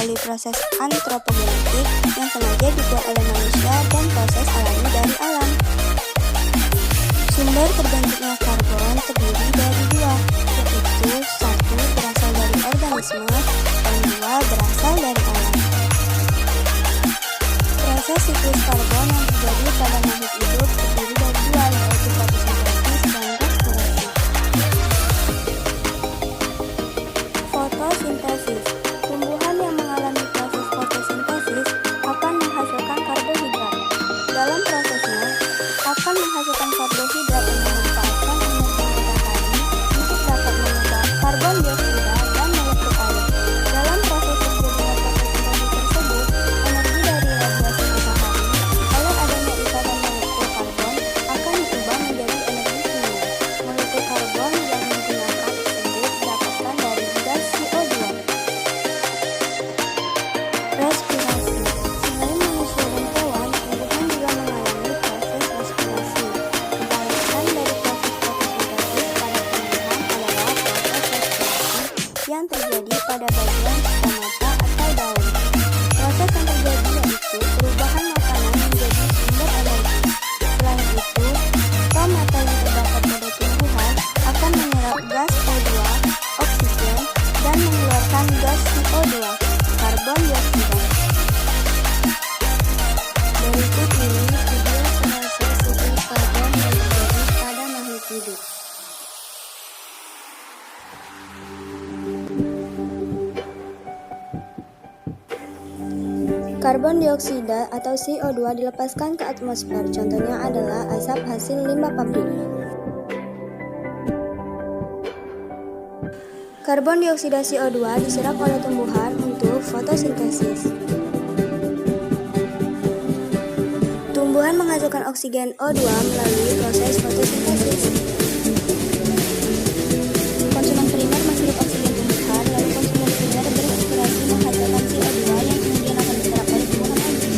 melalui proses antropogenetik yang sengaja dibuat oleh manusia dan proses alami dari alam. Sumber terbentuknya karbon terdiri dari dua, yaitu satu berasal dari organisme dan dua berasal dari alam. Proses siklus karbon yang terjadi pada makhluk hidup terdiri dari dua, yaitu fotosintesis dan respirasi. Fotosintesis. Tumbuhan yang mengalami proses fotosintesis akan menghasilkan karbohidrat. Dalam prosesnya, akan menghasilkan karbohidrat yang memanfaatkan energi matahari untuk dapat mengubah karbon dioksida dan molekul air. Dalam proses terjadinya fotosintesis tersebut, energi dari radiasi matahari oleh adanya ikatan molekul karbon akan diubah menjadi energi kimia. Molekul karbon yang digunakan tersebut didapatkan dari gas CO2. Respirasi. Selain manusia dan hewan, tumbuhan juga mengalami proses respirasi. Kebanyakan dari proses fotosintesis pada tumbuhan adalah proses respirasi yang terjadi pada bagian stomata atau daun. Proses yang terjadi yaitu perubahan makanan menjadi sumber energi. Selain itu, stomata yang terdapat pada tumbuhan akan menyerap gas O2, oksigen, dan mengeluarkan gas CO2, karbon dioksida. Berikut ini video simulasi siklus karbon yang terjadi pada makhluk hidup. Karbon dioksida atau CO2 dilepaskan ke atmosfer. Contohnya adalah asap hasil limbah pabrik. Karbon dioksida CO2 diserap oleh tumbuhan untuk fotosintesis. Tumbuhan menghasilkan oksigen O2 melalui proses fotosintesis. Konsumen primer menghirup oksigen tumbuhan, lalu konsumen primer berespirasi menghasilkan CO2 yang kemudian akan diserap oleh tumbuhan lagi.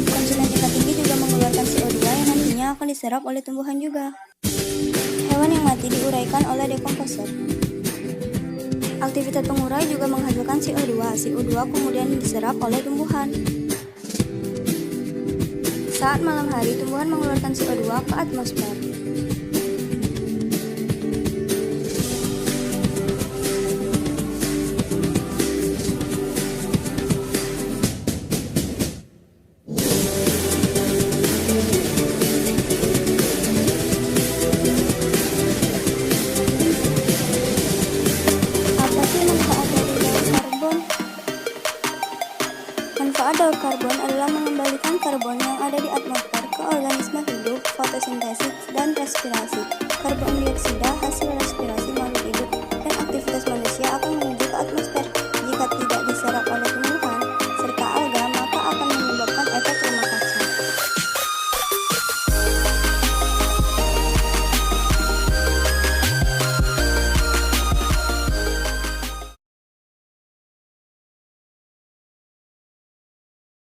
Konsumen tingkat tinggi juga mengeluarkan CO2 yang nantinya akan diserap oleh tumbuhan juga. Hewan yang mati diuraikan oleh dekomposer. Aktivitas pengurai juga menghasilkan CO2. CO2 kemudian diserap oleh tumbuhan. Saat malam hari, tumbuhan mengeluarkan CO2 ke atmosfer. Manfaat daur karbon adalah mengembalikan karbon yang ada di atmosfer ke organisme hidup, fotosintesis, dan respirasi. Karbon dioksida hasil respirasi